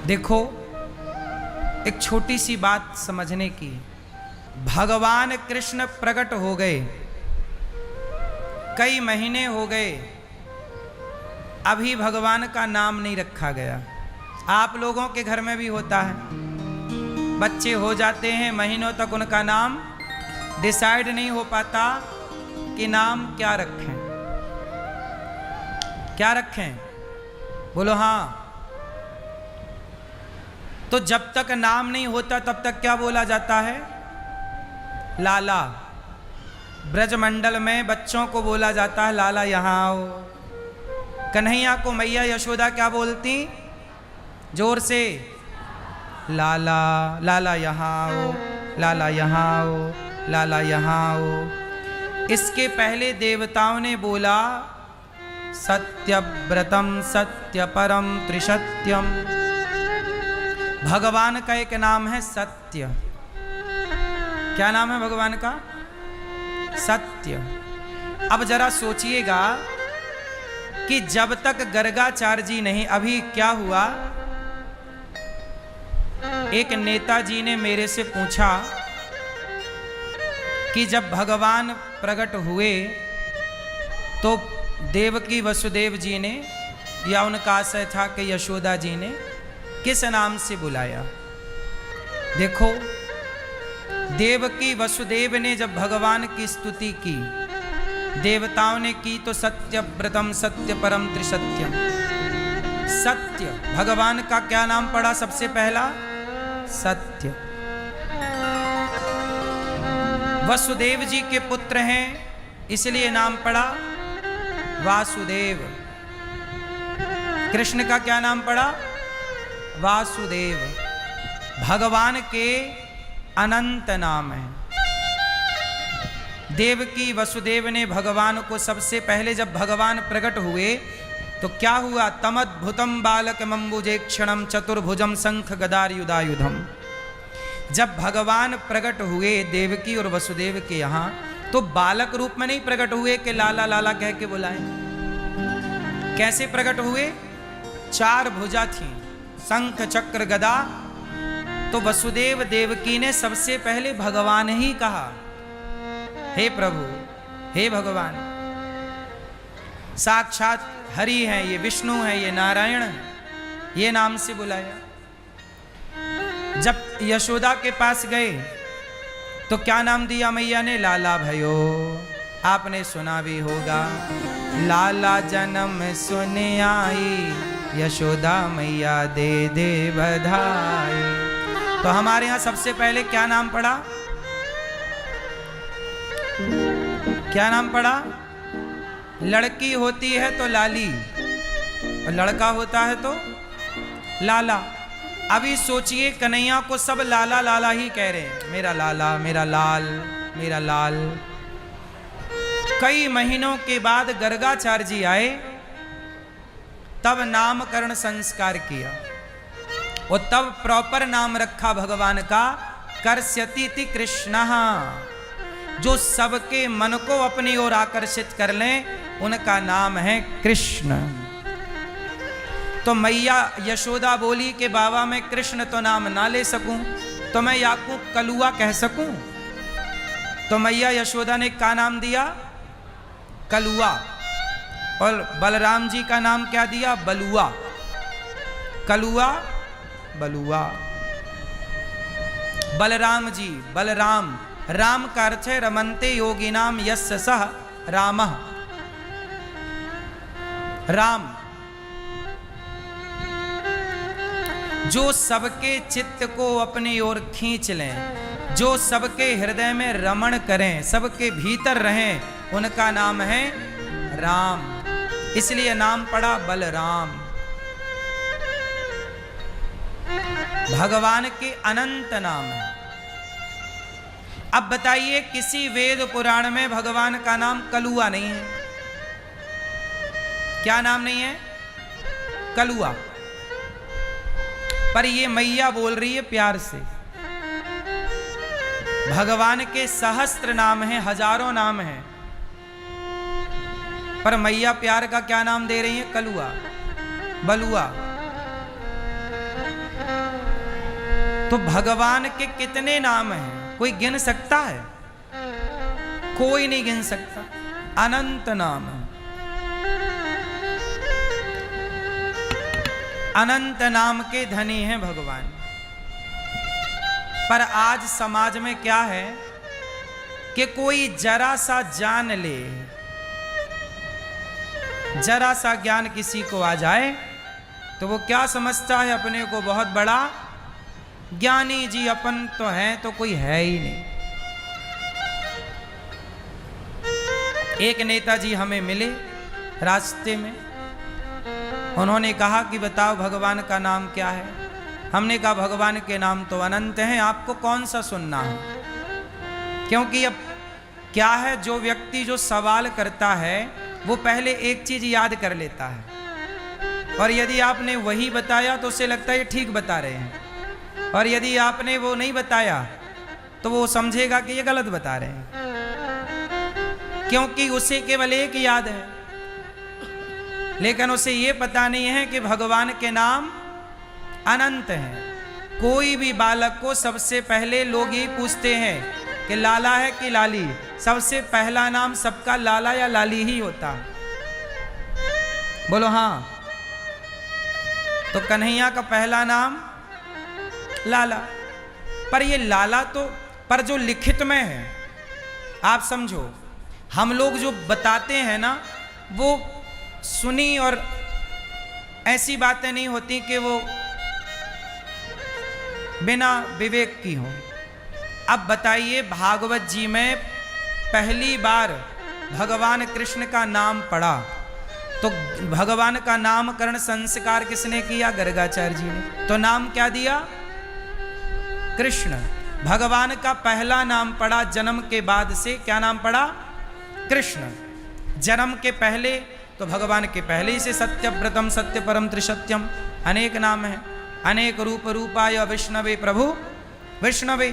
देखो, एक छोटी सी बात समझने की। भगवान कृष्ण प्रकट हो गए, कई महीने हो गए, अभी भगवान का नाम नहीं रखा गया। आप लोगों के घर में भी होता है, बच्चे हो जाते हैं, महीनों तक उनका नाम डिसाइड नहीं हो पाता कि नाम क्या रखें, क्या रखें, बोलो हाँ। तो जब तक नाम नहीं होता तब तक क्या बोला जाता है? लाला। ब्रजमंडल में बच्चों को बोला जाता है लाला यहाँ आओ। कन्हैया को मैया यशोदा क्या बोलती? जोर से, लाला, लाला यहाँ आओ, लाला यहाँ आओ, लाला यहाँ आओ। इसके पहले देवताओं ने बोला सत्यव्रतम सत्यपरम त्रिसत्यम। भगवान का एक नाम है सत्य। क्या नाम है भगवान का? सत्य। अब जरा सोचिएगा कि जब तक गर्गाचार्य जी नहीं, अभी क्या हुआ, एक नेताजी ने मेरे से पूछा कि जब भगवान प्रकट हुए तो देवकी वसुदेव जी ने, या उनका आशय था कि यशोदा जी ने, किस नाम से बुलाया? देखो, देवकी वसुदेव ने जब भगवान की स्तुति की, देवताओं ने की तो सत्यव्रतम सत्य परम त्रिसत्यम। सत्य, भगवान का क्या नाम पड़ा सबसे पहला? सत्य। वसुदेव जी के पुत्र हैं, इसलिए नाम पड़ा वासुदेव। कृष्ण का क्या नाम पड़ा? वासुदेव। भगवान के अनंत नाम है। देवकी वसुदेव ने भगवान को सबसे पहले, जब भगवान प्रकट हुए तो क्या हुआ? तमद्भुतम बालक मम्बुजेक्षणम चतुर्भुजम शंख गदायुधायुधम। जब भगवान प्रकट हुए देवकी और वसुदेव के यहाँ, तो बालक रूप में नहीं प्रकट हुए कि लाला लाला कह के बुलाएं। कैसे प्रकट हुए? 4 भुजा थी, शंख चक्र गदा। तो वसुदेव देवकी ने सबसे पहले भगवान ही कहा, हे प्रभु, हे भगवान। साक्षात हरि है, ये विष्णु है, ये नारायण है, ये नाम से बुलाया। जब यशोदा के पास गए तो क्या नाम दिया मैया ने? लाला भयो। आपने सुना भी होगा, लाला जन्म सुन आई, यशोदा मैया दे दे बधाई। तो हमारे यहां सबसे पहले क्या नाम पड़ा? क्या नाम पड़ा? लड़की होती है तो लाली, और लड़का होता है तो लाला। अभी सोचिए, कन्हैया को सब लाला लाला ही कह रहे हैं, मेरा लाला, मेरा लाल, मेरा लाल। कई महीनों के बाद गर्गाचार्य जी आए, तब नामकरण संस्कार किया और तब प्रॉपर नाम रखा भगवान का, कर्ष्यति कृष्णः। जो सबके मन को अपनी ओर आकर्षित कर लें, उनका नाम है कृष्ण। तो मैया यशोदा बोली कि बाबा मैं कृष्ण तो नाम ना ले सकूं, तो मैं याकूब कलुआ कह सकूं। तो मैया यशोदा ने क्या नाम दिया? कलुआ। और बलराम जी का नाम क्या दिया? बलुआ। कलुआ, बलुआ। बलराम जी, बलराम, राम का अर्थ है रमन्ते योगिनाम यस्य सह रामः। राम, जो सबके चित्त को अपनी ओर खींच लें, जो सबके हृदय में रमण करें, सबके भीतर रहें, उनका नाम है राम। इसलिए नाम पड़ा बलराम। भगवान के अनंत नाम है। अब बताइए, किसी वेद पुराण में भगवान का नाम कलुआ नहीं है। क्या नाम नहीं है? कलुआ। पर ये मैया बोल रही है प्यार से। भगवान के सहस्त्र नाम हैं, हजारों नाम हैं, पर मैया प्यार का क्या नाम दे रही है? कलुआ, बलुआ। तो भगवान के कितने नाम हैं, कोई गिन सकता है? कोई नहीं गिन सकता, अनंत नाम है। अनंत नाम के धनी हैं भगवान। पर आज समाज में क्या है कि कोई जरा सा जान ले, जरा सा ज्ञान किसी को आ जाए तो वो क्या समझता है अपने को बहुत बड़ा ज्ञानी जी, अपन तो हैं तो कोई है ही नहीं। एक नेताजी हमें मिले रास्ते में, उन्होंने कहा कि बताओ भगवान का नाम क्या है। हमने कहा भगवान के नाम तो अनंत हैं, आपको कौन सा सुनना है? क्योंकि अब क्या है, जो व्यक्ति जो सवाल करता है वो पहले एक चीज याद कर लेता है, और यदि आपने वही बताया तो उसे लगता है ये ठीक बता रहे हैं, और यदि आपने वो नहीं बताया तो वो समझेगा कि ये गलत बता रहे हैं, क्योंकि उसे केवल एक याद है, लेकिन उसे ये पता नहीं है कि भगवान के नाम अनंत हैं। कोई भी बालक को सबसे पहले लोग यही पूछते हैं कि लाला है कि लाली, सबसे पहला नाम सबका लाला या लाली ही होता है। बोलो हाँ। तो कन्हैया का पहला नाम लाला, पर ये लाला तो पर जो लिखित में है, आप समझो, हम लोग जो बताते हैं ना वो सुनी और ऐसी बातें नहीं होती कि वो बिना विवेक की हो। अब बताइए, भागवत जी में पहली बार भगवान कृष्ण का नाम पड़ा तो भगवान का नामकरण संस्कार किसने किया? गर्गाचार्य जी ने। तो नाम क्या दिया? कृष्ण। भगवान का पहला नाम पड़ा जन्म के बाद से, क्या नाम पड़ा? कृष्ण। जन्म के पहले तो भगवान के पहले ही से सत्यव्रतम सत्य परम त्रिसत्यम अनेक नाम है, अनेक रूप रूपाय विष्णवे प्रभु विष्णवे।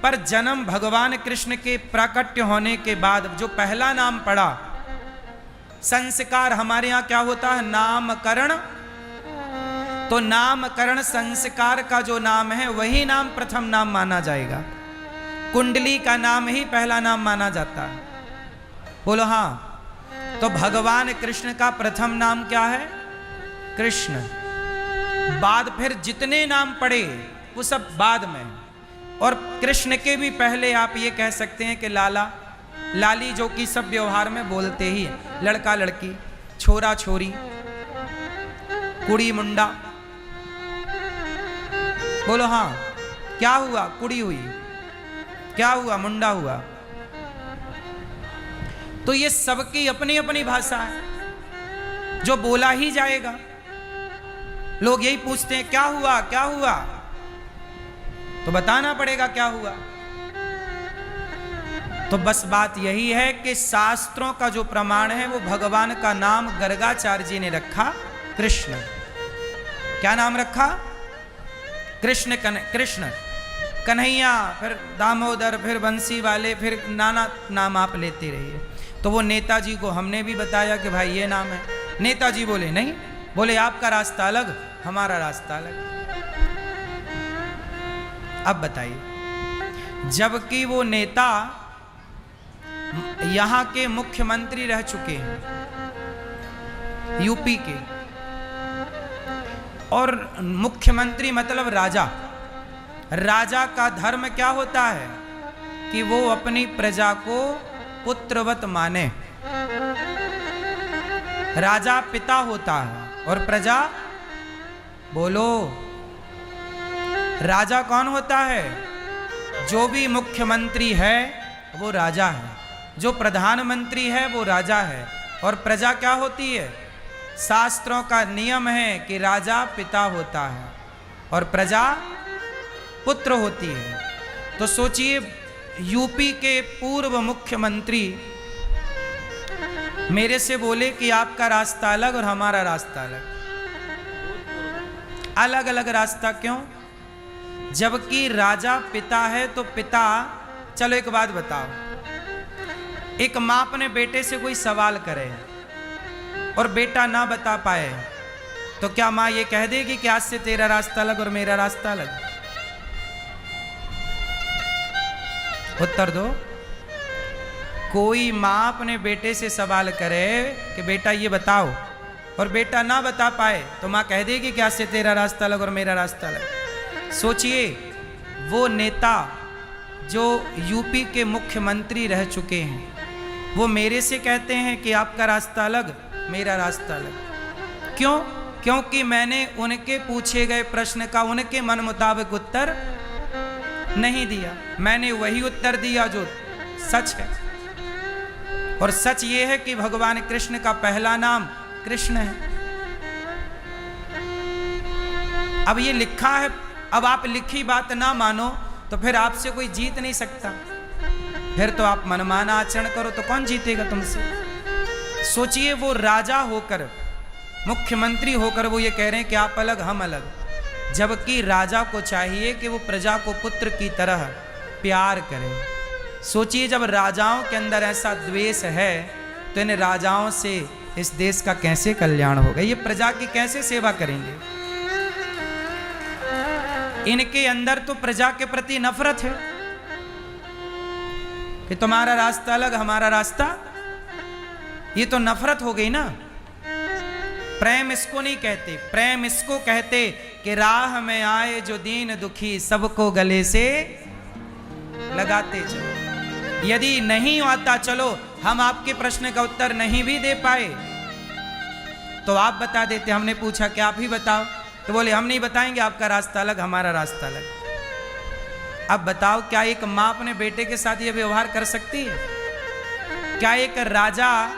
पर जन्म भगवान कृष्ण के प्राकट्य होने के बाद जो पहला नाम पड़ा, संस्कार हमारे यहाँ क्या होता है? नामकरण। तो नामकरण संस्कार का जो नाम है वही नाम प्रथम नाम माना जाएगा। कुंडली का नाम ही पहला नाम माना जाता है। बोलो हाँ। तो भगवान कृष्ण का प्रथम नाम क्या है? कृष्ण। बाद फिर जितने नाम पड़े वो सब बाद में, और कृष्ण के भी पहले आप ये कह सकते हैं कि लाला लाली, जो कि सब व्यवहार में बोलते ही है, लड़का लड़की, छोरा छोरी, कुड़ी मुंडा। बोलो हाँ। क्या हुआ? कुड़ी हुई। क्या हुआ? मुंडा हुआ। तो ये सबकी अपनी अपनी भाषा है, जो बोला ही जाएगा। लोग यही पूछते हैं क्या हुआ क्या हुआ, तो बताना पड़ेगा क्या हुआ। तो बस बात यही है कि शास्त्रों का जो प्रमाण है वो भगवान का नाम गर्गाचार्य जी ने रखा कृष्ण। क्या नाम रखा? कृष्ण। कृष्ण, कन्हैया, फिर दामोदर, फिर बंसी वाले, फिर नाना नाम आप लेते रहिए। तो वो नेताजी को हमने भी बताया कि भाई ये नाम है। नेताजी बोले नहीं, बोले आपका रास्ता अलग, हमारा रास्ता अलग। अब बताइए, जबकि वो नेता यहां के मुख्यमंत्री रह चुके हैं, यूपी के, और मुख्यमंत्री मतलब राजा। राजा का धर्म क्या होता है कि वो अपनी प्रजा को पुत्रवत माने। राजा पिता होता है और प्रजा, बोलो, राजा कौन होता है? जो भी मुख्यमंत्री है वो राजा है, जो प्रधानमंत्री है वो राजा है, और प्रजा क्या होती है? शास्त्रों का नियम है कि राजा पिता होता है और प्रजा पुत्र होती है। तो सोचिए, यूपी के पूर्व मुख्यमंत्री मेरे से बोले कि आपका रास्ता अलग और हमारा रास्ता अलग। अलग अलग रास्ता क्यों? जबकि राजा पिता है तो पिता, चलो एक बात बताओ, एक माँ अपने बेटे से कोई सवाल करे और बेटा ना बता पाए तो क्या माँ ये कह देगी कि आज से तेरा रास्ता अलग और मेरा रास्ता अलग? उत्तर दो। कोई माँ अपने बेटे से सवाल करे कि बेटा ये बताओ, और बेटा ना बता पाए तो माँ कह देगी क्या से तेरा रास्ता अलग और मेरा रास्ता अलग। सोचिए, वो नेता जो यूपी के मुख्यमंत्री रह चुके हैं, वो मेरे से कहते हैं कि आपका रास्ता अलग मेरा रास्ता अलग। क्यों? क्योंकि मैंने उनके पूछे गए प्रश्न का उनके मन मुताबिक उत्तर नहीं दिया, मैंने वही उत्तर दिया जो सच है। और सच ये है कि भगवान कृष्ण का पहला नाम कृष्ण है। अब ये लिखा है, अब आप लिखी बात ना मानो तो फिर आपसे कोई जीत नहीं सकता, फिर तो आप मनमाना आचरण करो तो कौन जीतेगा तुमसे। सोचिए, वो राजा होकर, मुख्यमंत्री होकर वो ये कह रहे हैं कि आप अलग हम अलग, जबकि राजा को चाहिए कि वो प्रजा को पुत्र की तरह प्यार करे। सोचिए, जब राजाओं के अंदर ऐसा द्वेष है तो इन राजाओं से इस देश का कैसे कल्याण होगा, ये प्रजा की कैसे सेवा करेंगे। इनके अंदर तो प्रजा के प्रति नफरत है कि तुम्हारा रास्ता अलग हमारा रास्ता, ये तो नफरत हो गई ना। प्रेम इसको नहीं कहते, प्रेम इसको कहते कि राह में आए जो दीन दुखी सबको गले से लगाते चलो। यदि नहीं आता, चलो हम आपके प्रश्न का उत्तर नहीं भी दे पाए तो आप बता देते, हमने पूछा कि आप ही बताओ, तो बोले हम नहीं बताएंगे, आपका रास्ता अलग हमारा रास्ता अलग। अब बताओ, क्या एक माँ अपने बेटे के साथ यह व्यवहार कर सकती है? क्या एक राजा,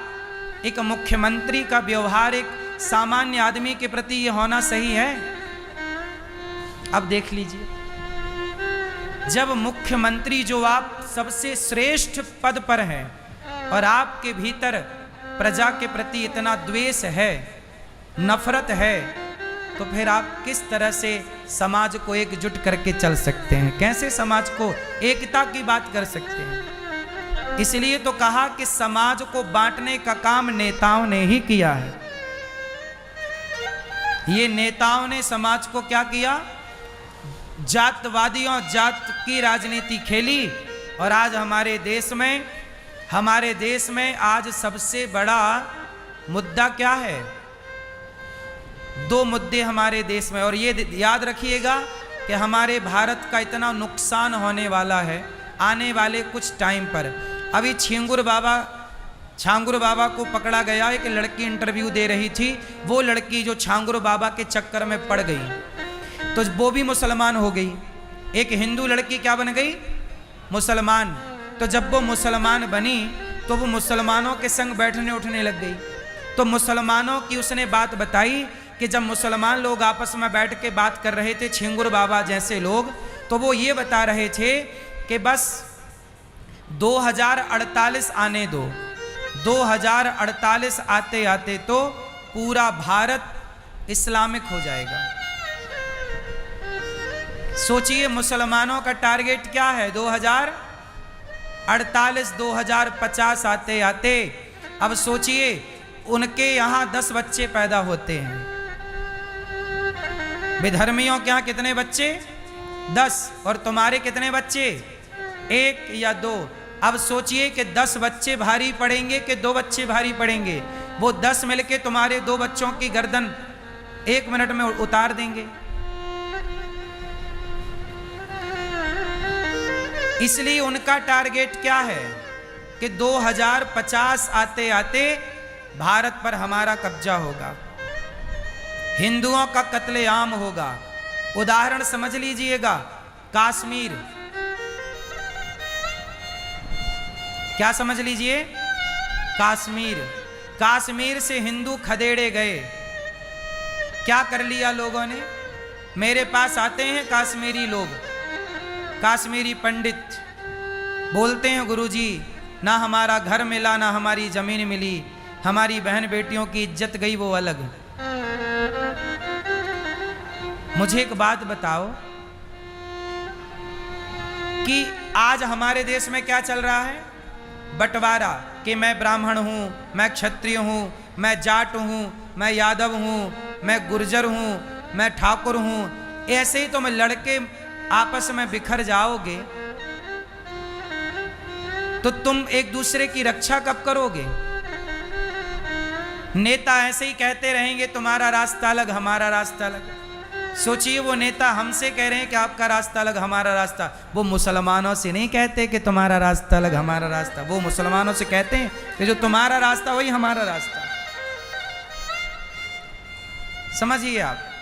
एक मुख्यमंत्री का व्यवहार एक सामान्य आदमी के प्रति यह होना सही है? अब देख लीजिए, जब मुख्यमंत्री, जो आप सबसे श्रेष्ठ पद पर हैं, और आपके भीतर प्रजा के प्रति इतना द्वेष है, नफरत है, तो फिर आप किस तरह से समाज को एकजुट करके चल सकते हैं? कैसे समाज को एकता की बात कर सकते हैं? इसलिए तो कहा कि समाज को बांटने का काम नेताओं ने ही किया है। ये नेताओं ने समाज को क्या किया? जातवादियों, जात की राजनीति खेली। और आज हमारे देश में आज सबसे बड़ा मुद्दा क्या है? दो मुद्दे हमारे देश में, और ये याद रखिएगा कि हमारे भारत का इतना नुकसान होने वाला है आने वाले कुछ टाइम पर। अभी छांगुर बाबा को पकड़ा गया, एक लड़की इंटरव्यू दे रही थी, वो लड़की जो छांगुर बाबा के चक्कर में पड़ गई तो वो भी मुसलमान हो गई। एक हिंदू लड़की क्या बन गई? मुसलमान। तो जब वो मुसलमान बनी तो वो मुसलमानों के संग बैठने उठने लग गई। तो मुसलमानों की उसने बात बताई कि जब मुसलमान लोग आपस में बैठ के बात कर रहे थे, छांगुर बाबा जैसे लोग, तो वो ये बता रहे थे कि बस 2048 आने दो, 2048 आते आते तो पूरा भारत इस्लामिक हो जाएगा। सोचिए, मुसलमानों का टारगेट क्या है? 2048, 2050 आते आते। अब सोचिए, उनके यहाँ 10 बच्चे पैदा होते हैं, विधर्मियों के यहाँ कितने बच्चे? 10। और तुम्हारे कितने बच्चे? 1 या 2। अब सोचिए कि 10 बच्चे भारी पड़ेंगे कि 2 बच्चे भारी पड़ेंगे? वो 10 मिलके तुम्हारे 2 बच्चों की गर्दन 1 मिनट में उतार देंगे। इसलिए उनका टारगेट क्या है कि 2050 आते आते भारत पर हमारा कब्जा होगा, हिंदुओं का कत्लेआम होगा। उदाहरण समझ लीजिएगा, कश्मीर, क्या समझ लीजिए? कश्मीर से हिंदू खदेड़े गए। क्या कर लिया लोगों ने? मेरे पास आते हैं कश्मीरी लोग, कश्मीरी पंडित, बोलते हैं गुरुजी, ना हमारा घर मिला ना हमारी जमीन मिली, हमारी बहन बेटियों की इज्जत गई वो अलग। मुझे एक बात बताओ कि आज हमारे देश में क्या चल रहा है? बंटवारा, कि मैं ब्राह्मण हूं, मैं क्षत्रिय हूं, मैं जाट हूं, मैं यादव हूं, मैं गुर्जर हूं, मैं ठाकुर हूं। ऐसे ही तो मैं लड़के आपस में बिखर जाओगे तो तुम एक दूसरे की रक्षा कब करोगे? नेता ऐसे ही कहते रहेंगे तुम्हारा रास्ता अलग हमारा रास्ता अलग। सोचिए वो नेता हमसे कह रहे हैं कि आपका रास्ता अलग हमारा रास्ता, वो मुसलमानों से नहीं कहते कि तुम्हारा रास्ता अलग हमारा रास्ता, वो मुसलमानों से कहते हैं कि जो तुम्हारा रास्ता वही हमारा रास्ता। समझिए आप।